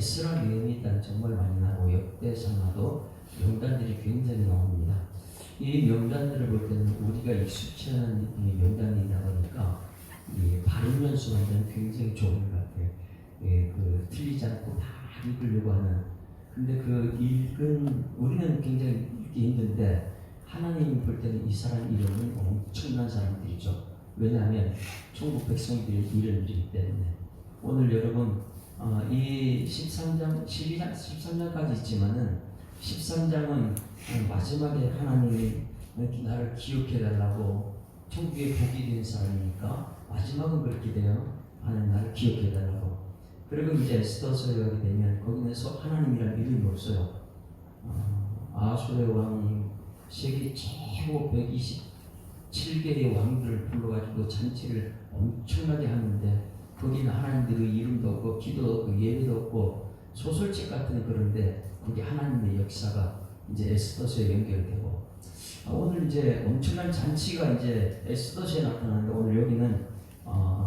에스라 느헤미야 정말 많이 나오고 역대상하도 명단들이 굉장히 나옵니다. 이 명단들을 볼 때는 우리가 익숙치 않은 이 명단이다 보니까 이 발음 연습하면 굉장히 좋은 것 같아요. 그 틀리지 않고 다 읽으려고 하는. 근데 그 우리는 굉장히 읽기 힘든데 하나님 볼 때는 이 사람 이름은 엄청난 사람들이죠. 왜냐하면 천국 백성들의 이름이기 때문에. 오늘 여러분 이 13장, 12장, 13장까지 있지만은 13장은 마지막에 하나님이 나를 기억해달라고 천국에 복이 된 사람이니까 마지막은 그렇게 돼요. 하나님 나를 기억해달라고. 그리고 이제 에스더서에 가게 되면 거기는 하나님이라는 이름이 없어요. 아수르 왕 세계 최고 127개의 왕들을 불러가지고 잔치를 엄청나게 하는데 거기는 하나님들의 이름도 없고 기도 없고 예배도 없고 소설책 같은 그런데 거기 하나님의 역사가 이제 에스더서에 연결되고 오늘 이제 엄청난 잔치가 이제 에스더서에 나타나는데 오늘 여기는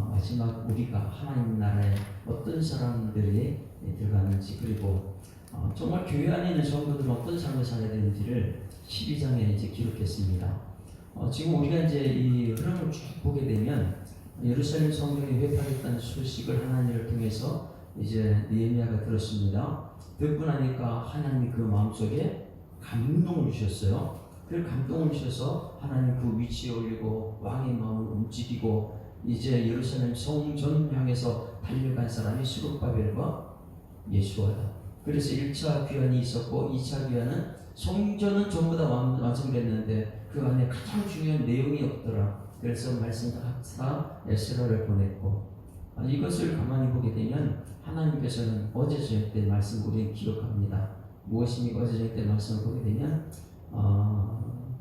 마지막 우리가 하나님 나라에 어떤 사람들이 들어가는지 그리고 정말 교회 안에 있는 성도들은 어떤 삶을 살아야 되는지를 12장에 이제 기록했습니다. 지금 우리가 이제 이 흐름을 쭉 보게 되면 예루살렘 성전이 회파됐다는 소식을 하나님을 통해서 이제 느헤미야가 들었습니다. 듣고 나니까 하나님이 그 마음속에 감동을 주셨어요. 그 감동을 주셔서 하나님 그 위치에 올리고 왕의 마음을 움직이고 이제 예루살렘 성전 향해서 달려간 사람이 스룹바벨과 예수아다. 그래서 1차 귀환이 있었고 2차 귀환은 성전은 전부 다 완성됐는데 그 안에 가장 중요한 내용이 없더라. 그래서 말씀하사 에스라를 보냈고 이것을 가만히 보게 되면 하나님께서는 어제 저녁 때 말씀 우리는 기억합니다. 무엇입니까? 어제 저녁 때 말씀을 보게 되면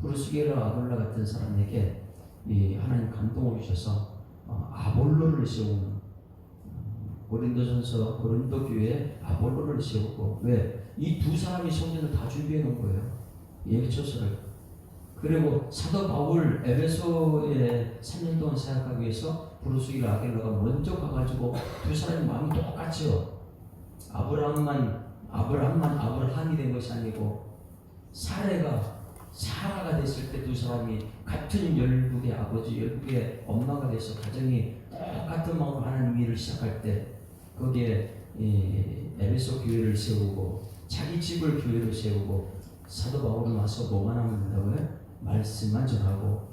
브루스게라 아볼라 같은 사람에게 이 하나님 감동을 주셔서 아볼로를 세우는 고린도전서 고린도 교회에 아볼로를 세우고 왜? 이 두 사람이 성전을 다 준비해 놓은 거예요. 예비초소를. 그리고 사도 바울 에베소에 3년 동안 사역하기 위해서 브루스기라 아겔라가 먼저 가가지고 두 사람의 마음이 똑같죠. 아브라함이 된 것이 아니고 사라가 됐을 때 두 사람이 같은 열국의 아버지, 열국의 엄마가 돼서 가정이 똑같은 마음으로 하나님 일을 시작할 때 거기에 에베소 교회를 세우고 자기 집을 교회로 세우고 사도 바울은 와서 뭐만 하면 된다고요? 말씀만 전하고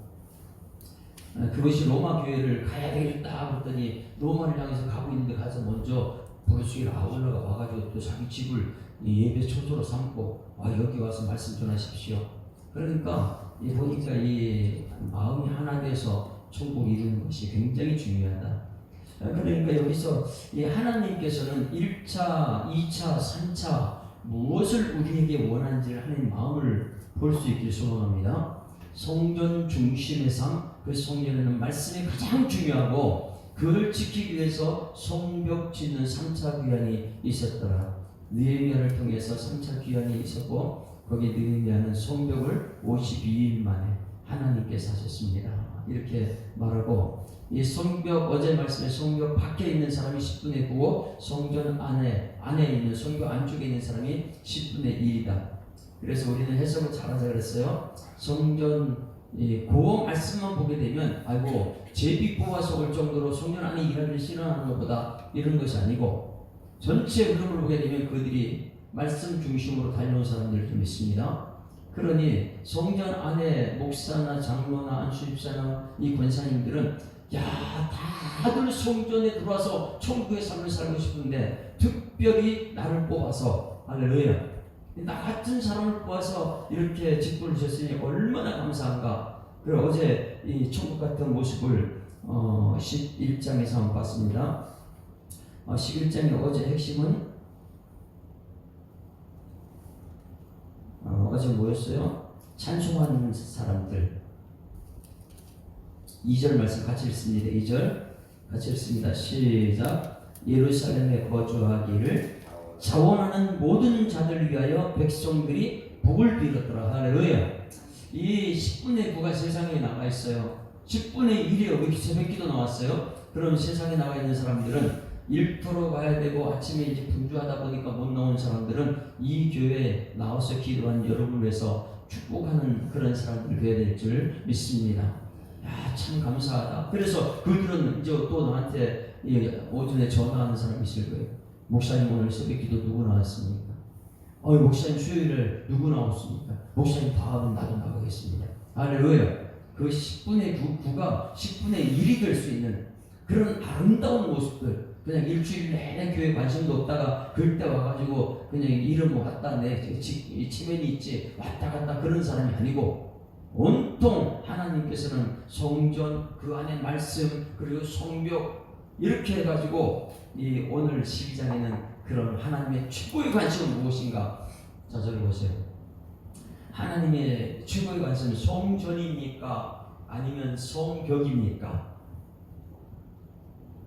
그것이 로마 교회를 가야 되겠다 그랬더니 로마를 향해서 가고 있는데 가서 먼저 브루스기라 아울러가 와가지고 또 자기 집을 예배 초소로 삼고 여기 와서 말씀 전하십시오. 그러니까 보니까 이 마음이 하나 돼서 천국 이루는 것이 굉장히 중요하다. 그러니까 여기서 이 하나님께서는 1차, 2차, 3차 무엇을 우리에게 원하는지를 하나님 마음을 볼 수 있기를 소망합니다. 성전 중심의 삶, 그 성전에는 말씀이 가장 중요하고 그걸 지키기 위해서 성벽 짓는 3차 귀환이 있었더라. 느헤미야를 통해서 3차 귀환이 있었고 거기 느헤미야는 성벽을 52일 만에 하나님께서 하셨습니다. 이렇게 말하고 이 성벽 어제 말씀에 성벽 밖에 있는 사람이 10분의 9고 성전 안에 있는 성벽 안쪽에 있는 사람이 10분의 1이다. 그래서 우리는 해석을 잘하자 그랬어요. 성전 그 말씀만 보게 되면 제비 뽑아서 올 정도로 성전 안에 일하기를 싫어하는 것보다 이런 것이 아니고 전체 흐름을 보게 되면 그들이 말씀 중심으로 달려온 사람들이 좀 있습니다. 그러니 성전 안에 목사나 장로나 안수집사나 이 권사님들은 다들 성전에 들어와서 천국의 삶을 살고 싶은데 특별히 나를 뽑아서 할렐루야 나 같은 사람을 뽑아서 이렇게 직분을 주셨으니 얼마나 감사한가. 그리고 어제 이 천국 같은 모습을 11장에서 한번 봤습니다. 11장의 어제 핵심은 어제 뭐였어요? 찬송하는 사람들. 2절 말씀 같이 읽습니다. 2절 같이 읽습니다. 시작. 예루살렘에 거주하기를 자원하는 모든 자들 위하여 백성들이 복을 빌었더라. 할렐루야. 이 10분의 9가 세상에 나가 있어요. 10분의 1이 여기 새벽기도 나왔어요. 그럼 세상에 나가 있는 사람들은 일터로 가야 되고 아침에 이제 분주하다 보니까 못 나온 사람들은 이 교회에 나와서 기도한 여러분을 위해서 축복하는 그런 사람들 되어야 될 줄 믿습니다. 야, 참 감사하다. 그래서 그들은 이제 또 나한테 오전에 전화하는 사람이 있을 거예요. 목사님 오늘 새벽 기도 누구 나왔습니까? 목사님 수요일에 누구 나왔습니까? 목사님 다음은 나도 나가겠습니다. 할렐루야. 그 10분의 9가 10분의 1이 될 수 있는 그런 아름다운 모습들. 그냥 일주일 내내 교회 관심도 없다가 그때 와가지고 그냥 이름 왔다 내 치면이 있지 왔다 갔다 그런 사람이 아니고 온통 하나님께서는 성전 그 안에 말씀 그리고 성벽 이렇게 해가지고 이 오늘 12장에는 그런 하나님의 최고의 관심은 무엇인가? 자 저기 보세요. 하나님의 최고의 관심은 성전입니까? 아니면 성벽입니까?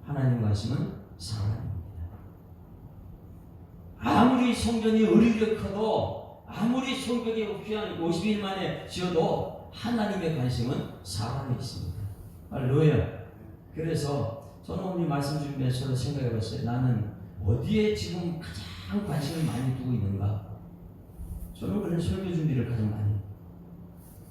하나님의 관심은 사람입니다. 아무리 성전이 의리를 커도 아무리 성벽이 귀한 50일 만에 지어도 하나님의 관심은 사람에 있습니다. 할렐루야. 그래서 저는 오늘 말씀 준비해서 생각해봤어요. 나는 어디에 지금 가장 관심을 많이 두고 있는가? 저는 그런 설교 준비를 가장 많이 해요.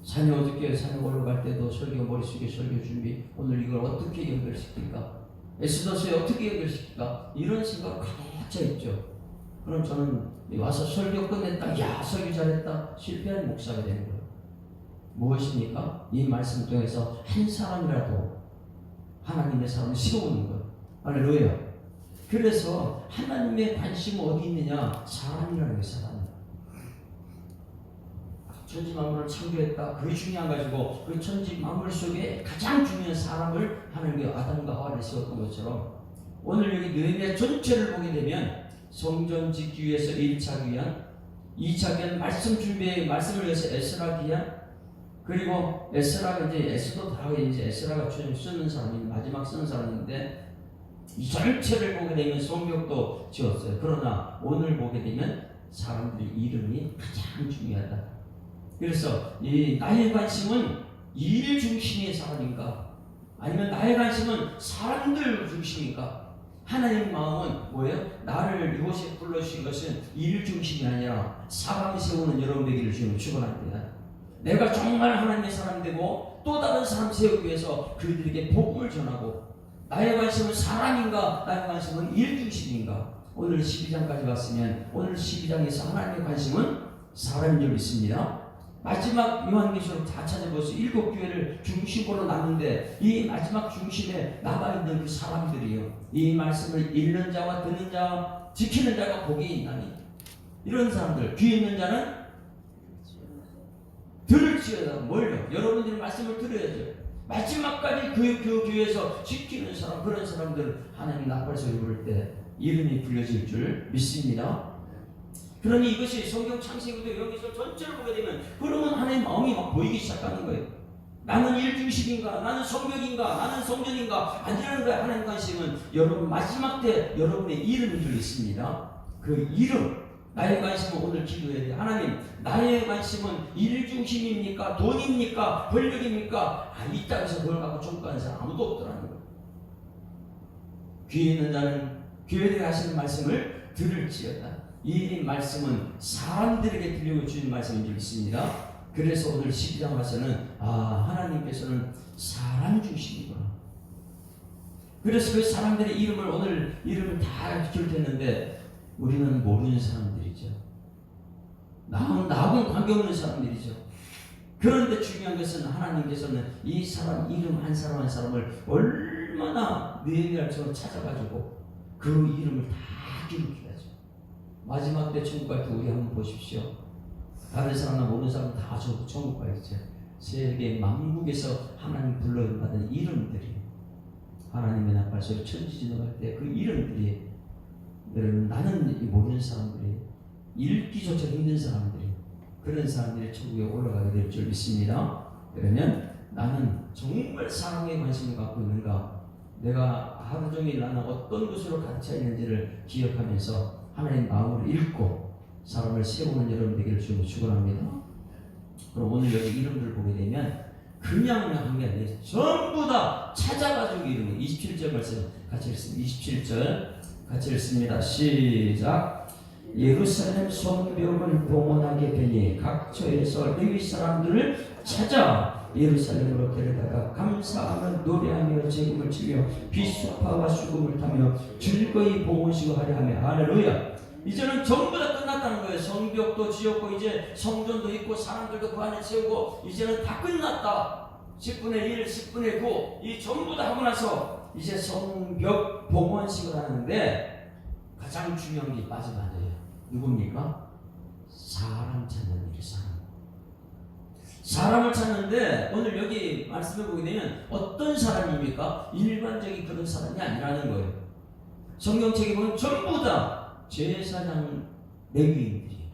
산에 어저께 산에 올라갈 때도 설교 머릿속에 설교 준비 오늘 이걸 어떻게 연결시킬까? 에스더서에 어떻게 연결시킬까? 이런 생각 가득 차 있죠. 그럼 저는 와서 설교 끝냈다. 야 설교 잘했다. 실패한 목사가 되는 거예요. 무엇입니까? 이 말씀 통해서 한 사람이라도 하나님의 사람을 세우는 거예요. 할렐루야. 그래서 하나님의 관심은 어디 있느냐? 사람이라는 게 사람. 천지 만물을 창조했다. 그게 중요한 가지고 그 천지 만물 속에 가장 중요한 사람을 하나님께 아담과 하와를 세웠던 것처럼 오늘 여기 느헤미야 전체를 보게 되면 성전 짓기 위해서 1차 기한, 2차 기한 말씀 준비에 말씀을 위해서 에스라 기한, 그리고 에스라가 이제 에스도 다 이제 에스라가 쓰는 사람이 마지막 쓰는 사람인데 이 전체를 보게 되면 성벽도 지었어요. 그러나 오늘 보게 되면 사람들의 이름이 가장 중요하다. 그래서 이 나의 관심은 일 중심의 사람인가? 아니면 나의 관심은 사람들 중심인가? 하나님의 마음은 뭐예요? 나를 이곳에 불러주신 것은 일 중심이 아니라 사람 세우는 여러분 되기를 주님은 축원합니다. 내가 정말 하나님의 사람 되고 또 다른 사람 세우기 위해서 그들에게 복음을 전하고 나의 관심은 사람인가? 나의 관심은 일 중심인가? 오늘 12장까지 왔으면 오늘 12장에서 하나님의 관심은 사람인 줄 믿습니다. 마지막 요한계시록 다 찾아보세요. 7교회를 중심으로 놨는데 이 마지막 중심에 남아있는 그 사람들이요. 이 말씀을 읽는 자와 듣는 자와 지키는 자가 복이 있나니 이런 사람들 귀 있는 자는 들을지어다. 뭘요? 여러분들이 말씀을 들어야죠. 마지막까지 그 교회에서 지키는 사람 그런 사람들 하나님 나팔 소리 부를 때 이름이 불려질 줄 믿습니다. 그러니 이것이 성경 창세기부터 여기서 전체를 보게 되면 그러면 하나님의 마음이 막 보이기 시작하는 거예요. 나는 일중심인가? 나는 성벽인가? 나는 성전인가? 아니라는 거예요. 하나님 관심은 여러분 마지막 때 여러분의 이름이 들어있습니다. 그 이름 나의 관심은 오늘 기도해야 돼요. 하나님 나의 관심은 일중심입니까? 돈입니까? 권력입니까? 이 땅에서 그걸 갖고 총구하는 사람 아무도 없더라는 거예요. 귀에 있는 자는 교회에 하시는 말씀을 들을지어다. 이 말씀은 사람들에게 들려주는 말씀인 줄 믿습니다. 그래서 오늘 12장 와서는 하나님께서는 사람 중심이구나. 그래서 그 사람들의 이름을 오늘 이름을 다 기록했는데 우리는 모르는 사람들이죠. 나하고는 관계없는 사람들이죠. 그런데 중요한 것은 하나님께서는 이 사람 이름 한 사람 한 사람을 얼마나 느헤미야처럼 찾아가지고 그 이름을 다 기록해야죠. 마지막 때 천국 갈 때 우리 한번 보십시오. 다른 사람이나 모르는 사람 다 천국 가겠죠. 세계 만국에서 하나님 불러받은 이름들이 하나님의 나팔 소리 천지 지나갈 때 그 이름들이 여러분 나는 모르는 사람들이 읽기조차 힘든 사람들이 그런 사람들이 천국에 올라가게 될 줄 믿습니다. 그러면 나는 정말 사랑에 관심을 갖고 있는가? 내가 하루 종일 나는 어떤 곳으로 갇혀 있는지를 기억하면서 하나님 마음을 읽고 사람을 세우는 여러분 되기를 주님을 축원합니다. 그럼 오늘 여기 이름들을 보게 되면 그냥 한 게 아니에요. 전부 다 찾아가지고 이름을 27절 말씀 같이 읽습니다. 27절 같이 읽습니다. 시작. 예루살렘 성벽을 봉헌하게 되니 각처에서 레위 사람들을 찾아 예루살렘으로 데려다가 감사하며 노래하며 제금을 치며 비수파와 수금을 타며 즐거이 봉헌식을 하려 하며. 할렐루야. 이제는 전부 다 끝났다는 거예요. 성벽도 지었고 이제 성전도 있고 사람들도 그 안에 채우고 이제는 다 끝났다. 10분의 1, 10분의 9 이 전부 다 하고 나서 이제 성벽 봉헌식을 하는데 가장 중요한 게 빠지면 안 돼요. 누굽니까? 사람 찾는 일. 사람을 찾는데 오늘 여기 말씀해 보게 되면 어떤 사람입니까? 일반적인 그런 사람이 아니라는 거예요. 성경책에 보면 전부 다 제사장 레위인들이에요.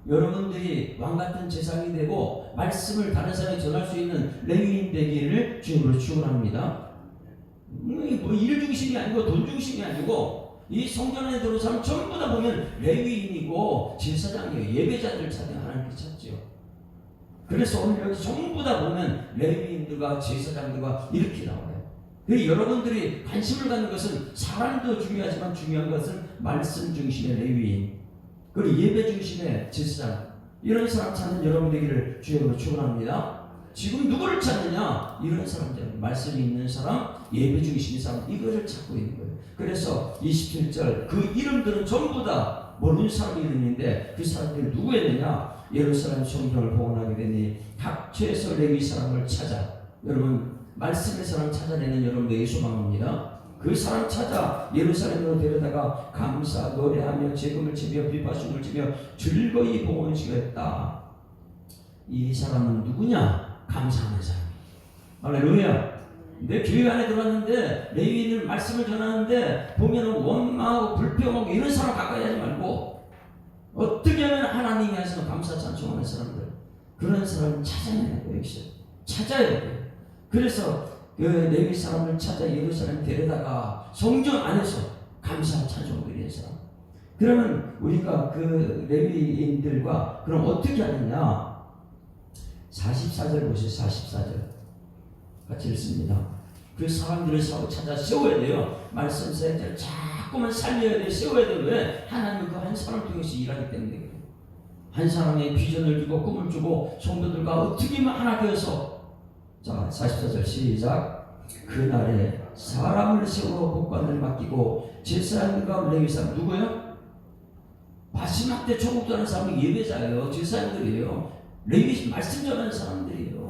여러분들이 왕같은 제사장이 되고 말씀을 다른 사람에게 전할 수 있는 레위인 되기를 주님으로 축원합니다. 뭐 일 중심이 아니고 돈 중심이 아니고 이 성전에 들어온 사람 전부 다 보면 레위인이고 제사장이에요. 예배자들 찾는 하나님께 찾죠. 그래서 오늘 여기 전부 다 보면 레위인들과 제사장들과 이렇게 나와요. 여러분들이 관심을 갖는 것은 사람도 중요하지만 중요한 것은 말씀 중심의 레위인 그리고 예배 중심의 제사장 이런 사람 찾는 여러분 되기를 주님으로 축원합니다. 지금 누구를 찾느냐? 이런 사람들, 말씀이 있는 사람, 예배 중심의 사람, 이거를 찾고 있는 거예요. 그래서 27절 그 이름들은 전부 다 모르는 사람 이름인데 그 사람들이 누구였느냐? 예루살렘 성전을 봉헌하게 되니 각처에서 레위 사람을 찾아. 여러분 말씀의 사람 찾아내는 여러분들에게 소망합니다. 그 사람 찾아 예루살렘으로 데려다가 감사 노래하며 제금을 치며 비파춤을 치며 즐거이 봉헌식을 했다. 이 사람은 누구냐? 감사하는 사람. 할렐루야. 내 교회 안에 들어왔는데 레위인을 말씀을 전하는데 보면은 원망하고 불평하고 이런 사람 가까이 하지 말고 어떻게 하면 하나님이 하시는 감사 찬송하는 사람들 그런 사람을 찾아내는 거예요. 찾아야 돼요. 그래서 그 레위 사람을 찾아 예루살렘 데려다가 성전 안에서 감사 찬송을 드리는 사람. 그러면 우리가 그 레위인들과 그럼 어떻게 하느냐? 44절 보세요. 44절 같이 읽습니다. 그 사람들을 찾아 세워야 돼요. 말씀 사역자를 자꾸만 살려야 돼요. 세워야 돼요. 왜? 하나님은 그 한 사람을 통해서 일하기 때문에. 한 사람의 비전을 주고 꿈을 주고 성도들과 어떻게 하나 되어서. 자 44절 시작. 그날에 사람을 세워 복관을 맡기고 제사장들과 레위 사람 누구예요? 마지막 때 천국 가는 사람은 예배자예요. 제사장들이에요. 레위 말씀 전하는 사람들이에요.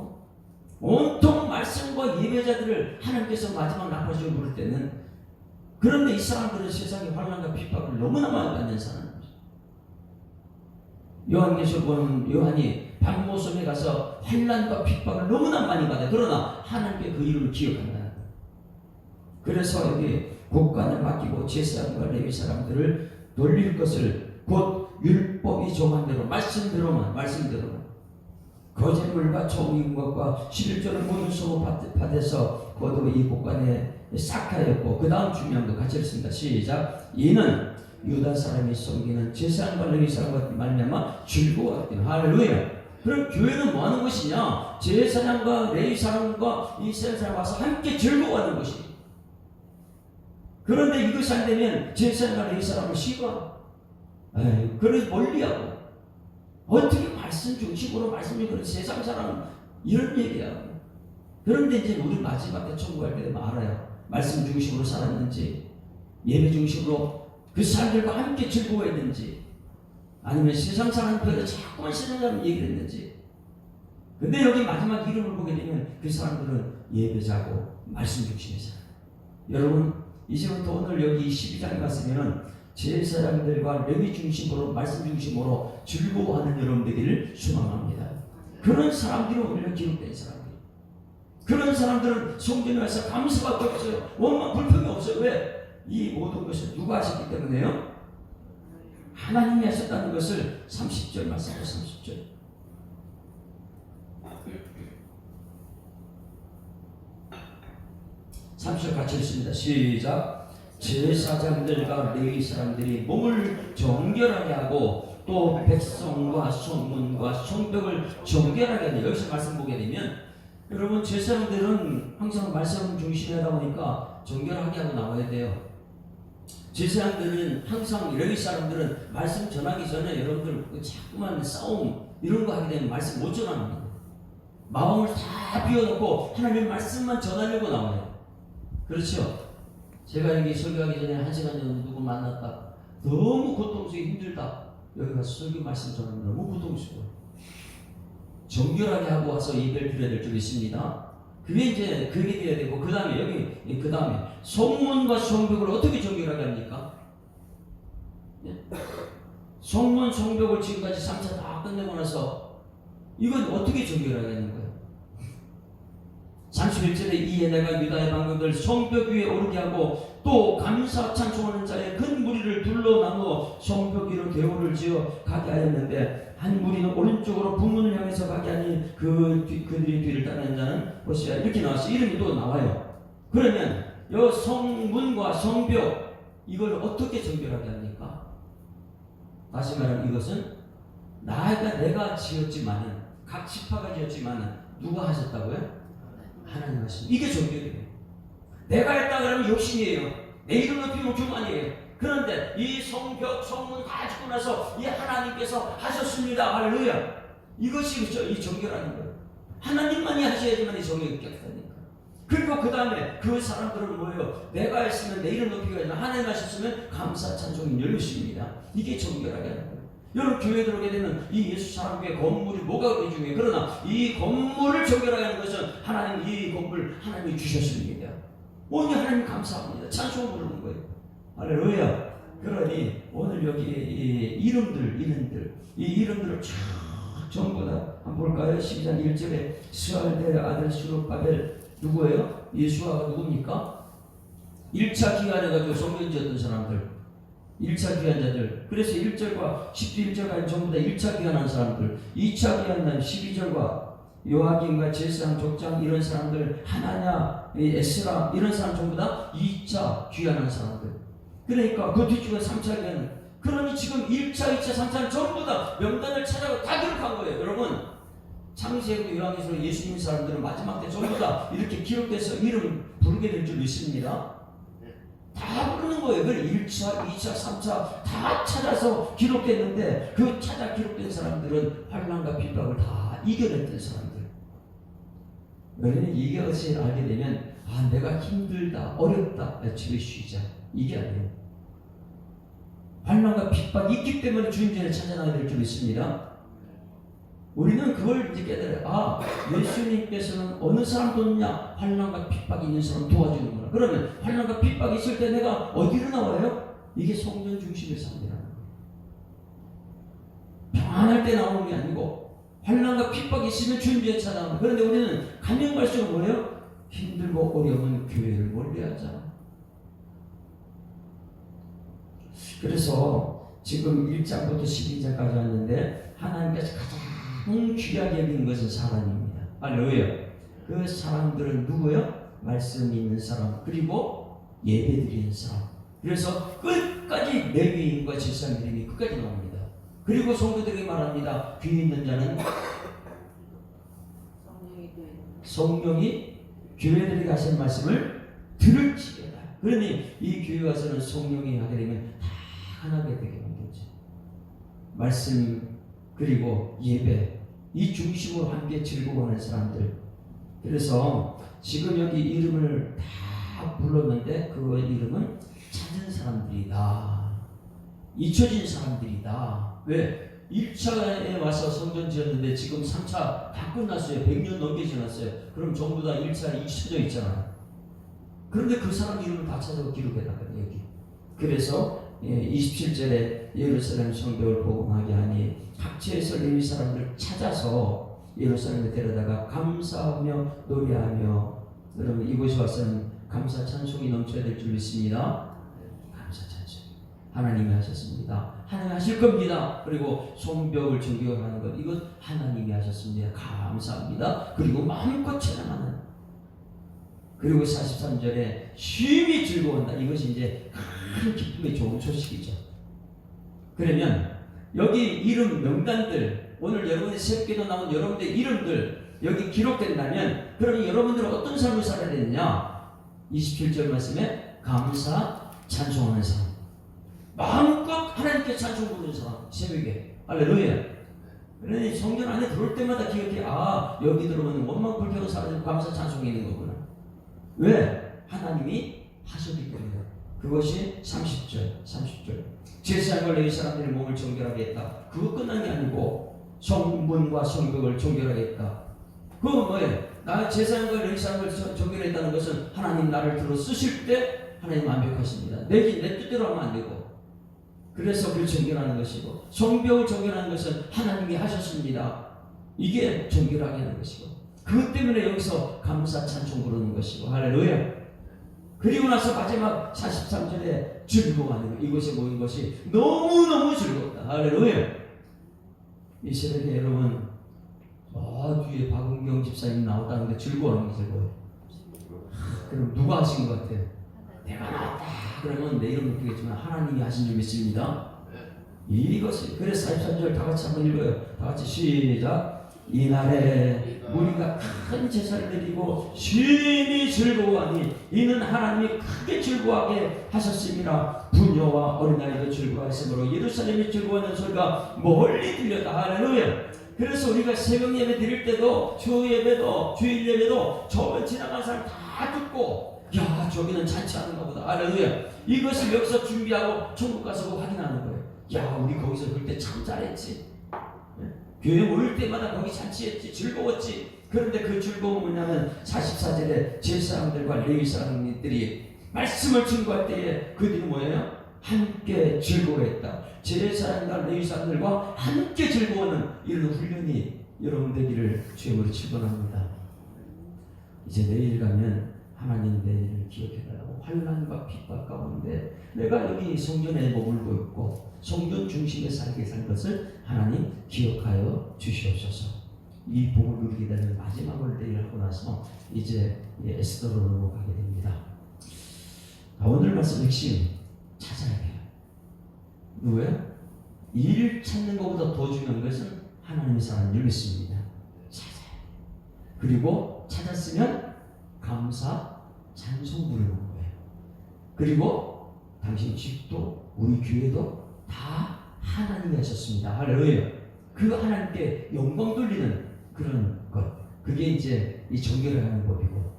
온통 말씀과 예배자들을 하나님께서 마지막 나팔소리 부를 때는 그런데 이 사람들은 세상의 환난과 핍박을 너무나 많이 받는 사람입니다. 요한계시록 보면 요한이 박모섬에 가서 환난과 핍박을 너무나 많이 받아요. 그러나 하나님께 그 이름을 기억한다. 그래서 여기 국관을 맡기고 제사장과 레위 사람들을 돌릴 것을 곧 율법이 정한 대로 말씀대로만 거짓물과 정의인 것과 11조를 모두 서로 받아서 거두어 이 국관에 싹하였고 그 다음 중요한 거 같이 읽습니다. 시작. 이는 유다 사람이 섬기는 제사장과 레위 사람과 말미암아 즐거워하기 때문에. 할렐루야. 그럼 교회는 뭐 하는 것이냐? 제사장과 레위 사람과 이스라엘 사람 와서 함께 즐거워하는 것이. 그런데 이것이 안 되면 제사장과 레위 사람을 싫어. 그래서 멀리하고 어떻게 말씀 중심으로 말씀이 그런 세상 사람 이런 얘기야. 그런데 이제 우리 마지막 때 천국할 때 되면 알아요. 말씀 중심으로 살았는지 예배 중심으로 그 사람들과 함께 즐거워했는지 아니면 세상 사람들과 자꾸만 세상 사람 얘기를 했는지. 근데 여기 마지막 이름을 보게 되면 그 사람들은 예배자고 말씀 중심의 사람. 여러분 이제부터 오늘 여기 12장에 갔으면은 제사장들과 레위 중심으로 말씀 중심으로 즐거워하는 여러분 되기를 소망합니다. 그런 사람들이 오히려 기록된 사람들. 그런 사람들은 성전에 와서 감사밖에 없어요. 원망 불평이 없어요. 왜? 이 모든 것을 누가 하셨기 때문에요? 하나님이 하셨다는 것을 30절 말씀하고 30절. 30절 같이 읽습니다. 시작. 제사장들과 레위 사람들이 몸을 정결하게 하고 또 백성과 성문과 성벽을 정결하게 하는. 여기서 말씀 보게 되면 여러분 제사장들은 항상 말씀 중심에 하다 보니까 정결하게 하고 나와야 돼요. 제사장들은 항상 레위 사람들은 말씀 전하기 전에 여러분들 자꾸만 싸움 이런 거 하게 되면 말씀 못 전합니다. 마음을 다 비워놓고 하나님 말씀만 전하려고 나와요. 그렇죠? 제가 여기 설교하기 전에 1시간 정도 누구 만났다. 너무 고통스럽고 힘들다. 여기 가서 설교 말씀 전하면 너무 고통스러워요. 정결하게 하고 와서 예배를 드려야 될 줄 있습니다. 그게 이제 그게 돼야 되고 그 다음에 성문과 성벽을 어떻게 정결하게 합니까? 성문 성벽을 지금까지 3차 다 끝내고 나서 이건 어떻게 정결하게 하는 거예요? 31절에 이에 내가 유다의 방금들 성벽 위에 오르게 하고 또 감사 찬송하는 자의 큰 무리를 둘러 나누어 성벽 위로 대오를 지어 가게 하였는데 한 무리는 오른쪽으로 북문을 향해서 가게 하니 그들의 뒤를 따르는 자는 보시야 이렇게 나와서 이름이 또 나와요. 그러면 이 성문과 성벽 이걸 어떻게 정결하게 합니까? 다시 말하면 이것은 내가 지었지만은 각 지파가 지었지만은 누가 하셨다고요? 하나님 하신 이게 정결이에요. 내가 했다 그러면 욕심이에요. 내 이름 높이면 교만이에요. 그런데 이 성벽, 성문 다 짓고 나서 이 하나님께서 하셨습니다. 할렐루야. 이것이 이 정결하는 거예요. 하나님만이 하셔야지만 이 정결이 깨끗하니까. 그리고 그 다음에 그 사람들은 뭐예요? 내가 했으면 내 이름 높이가 아니라 하나님 하셨으면 감사 찬송이 열렸습니다. 이게 정결하게 하는 거예요. 여러분 교회 들어오게 되면 이 예수 사람교회 건물이 뭐가 그렇게 중요해요. 그러나 이 건물을 정결하게 하는 것은 하나님 이 건물 하나님이 주셨습니다. 오늘 하나님 감사합니다. 찬송 부르는 거예요. 할렐루야. 그러니 오늘 여기 이 이름들을 쫙 전부 다 한번 볼까요? 12장 1절에 스알델 아들 수룹바벨 누구예요? 예수아가 누굽니까? 1차 기한해가지고 성경 지었던 사람들 1차 기한자들. 그래서 1절과 11절까지 전부 다 1차 기한한 사람들, 2차 기한한 12절과 요하김과 제사장 족장 이런 사람들, 하나냐, 에스라 이런 사람 전부 다 2차 귀환한 사람들. 그러니까 그 뒤쪽에 3차 귀환은 그러니 지금 1차, 2차, 3차는 전부 다 명단을 찾아가 다 기록한 거예요. 여러분 창세기부터 요한계시록 예수님 사람들은 마지막 때 전부 다 이렇게 기록돼서 이름 부르게 될 줄 믿습니다. 다 부르는 거예요. 그래 1차, 2차, 3차 다 찾아서 기록됐는데 그 찾아 기록된 사람들은 환난과 핍박을 다 이겨냈던 사람들. 왜냐면 이것을 알게 되면 내가 힘들다, 어렵다, 집에 쉬자 이게 아니에요. 환난과 핍박이 있기 때문에 주님 전에 찾아나야 될 줄 믿습니다. 우리는 그걸 이제 깨달아요. 예수님께서는 어느 사람 돕냐? 환난과 핍박이 있는 사람 도와주는구나. 그러면 환난과 핍박이 있을 때 내가 어디로 나와요? 이게 성전 중심의 삶이라는 거예요. 평안할 때 나오는 게 아니고 환난과 핍박이 있으면 주님께 찾아옵니다. 그런데 우리는 가면 갈수록 뭐예요? 힘들고 어려우면 교회를 멀리하자. 그래서 지금 1장부터 12장까지 왔는데 하나님께서 가장 귀하게 여기는 것은 사람입니다. 할렐루야. 그 사람들은 누구요? 말씀 있는 사람 그리고 예배 드리는 사람. 그래서 끝까지 레위인과 제사장 이름이 끝까지 나옵니다. 그리고 성도들에게 말합니다. 귀 있는 자는 성령이 교회들에게 하신 말씀을 들을지어다. 그러니 이 교회 와서는 성령이 하게 되면 다 하나가 되게 만들죠. 말씀 그리고 예배 이 중심으로 함께 즐거워하는 사람들. 그래서 지금 여기 이름을 다 불렀는데 그 이름은 찾은 사람들이다. 잊혀진 사람들이다. 왜? 1차에 와서 성전 지었는데 지금 3차 다 끝났어요. 100년 넘게 지났어요. 그럼 전부 다 1차 잊혀져 있잖아요. 그런데 그 사람 이름을 다 찾아서 기록해놨거든요. 여기. 그래서 27절에 예루살렘 성벽을 복음하게 하니 각지에서 레위 사람들을 찾아서 예루살렘에 데려다가 감사하며 노래하며. 여러분 이곳에 와서는 감사 찬송이 넘쳐야 될 줄 믿습니다. 감사 찬송 하나님이 하셨습니다. 하나님이 하실 겁니다. 그리고 성벽을 정결하는 것 이것 하나님이 하셨습니다. 감사합니다. 그리고 마음껏 찬양하는. 그리고 43절에 쉼이 즐거운다. 이것이 이제 큰 기쁨의 좋은 소식이죠. 그러면 여기 이름 명단들 오늘 여러분의 새벽기도 나온 여러분들의 이름들 여기 기록된다면 그러면 여러분들은 어떤 삶을 살아야 되느냐? 27절 말씀에 감사 찬송하는 삶. 마음껏 하나님께 찬송 부르는 사람, 새벽에. 할렐루야. 그러니 성전 안에 들어올 때마다 기억해. 아, 여기 들어오면 원망 불평을 사라지고 감사 찬송이 있는 거구나. 왜? 하나님이 하셨기 때문에. 그것이 30절. 제사장과 레위 사람들의 몸을 정결하게 했다. 그거 끝난 게 아니고 성문과 성벽을 정결하게 했다. 그건 뭐예요? 나 제사장과 레위 사람을 정결했다는 것은 하나님 나를 들어 쓰실 때 하나님 완벽하십니다. 내 뜻대로 하면 안 되고. 그래서 그를 정결하는 것이고, 성벽을 정결하는 것은 하나님이 하셨습니다. 이게 정결하게 하는 것이고, 그것 때문에 여기서 감사 찬송 부르는 것이고. 할렐루야. 그리고 나서 마지막 43절에 즐거워하는 것. 이곳에 모인 것이 너무너무 즐겁다. 할렐루야. 이 새벽에 여러분, 뒤에 박은경 집사님 나왔다는데 즐거워하는 게 즐거워요. 그럼 누가 하신 것 같아요? 내가 나왔다 그러면 내 이름 느끼겠지만 하나님이 하신 줄 믿습니다. 이것이. 그래서 43절 다 같이 한번 읽어요. 다 같이 시작. 이날에 우리가 큰 제사를 드리고 심히 즐거워하니 이는 하나님이 크게 즐거워하게 하셨음이라. 부녀와 어린아이도 즐거워했으므로 예루살렘이 즐거워하는 소리가 멀리 들렸다. 할렐루야. 그래서 우리가 새벽 예배 드릴 때도 주 예배도 주일 예배도 저번 지나간 사람 다 듣고, 야, 저기는 잔치하는가 보다. 할렐루야. 이것을 여기서 준비하고 천국 가서 확인하는 거예요. 야, 우리 거기서 그럴 때 참 잘했지. 교회 모일 때마다 거기 잔치했지. 즐거웠지. 그런데 그 즐거움은 뭐냐면 44절에 제사장들과 레위 사람들이 말씀을 증거할 때에 그들이 뭐예요? 함께 즐거워했다. 제사장과 레위 사람들과 함께 즐거워하는 이런 훈련이 여러분 되기를 주님으로 축원합니다. 이제 내일 가면 하나님 내일을 기억해달라고. 환난과 핍박 가운데 내가 여기 성전에 머물고 있고 성전 중심에 살게 살 것을 하나님 기억하여 주시옵소서. 이 복을 누리게 되는 마지막을 내일 하고 나서 이제 에스더로 넘어가게 됩니다. 오늘 말씀 핵심 찾아야 돼요. 누구예요? 일 찾는 것보다 더 중요한 것은 하나님의 사랑을 믿습니다. 찾아야. 그리고 찾았으면 감사 찬송 부르는 거예요. 그리고 당신 집도 우리 교회도 다 하나님이 하셨습니다. 할렐루야. 그 하나님께 영광 돌리는 그런 것, 그게 이제 이 정결을 하는 법이고,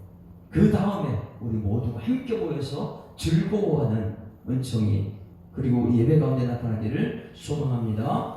그 다음에 우리 모두가 함께 모여서 즐거워하는 은총이 그리고 예배 가운데 나타나기를 소망합니다.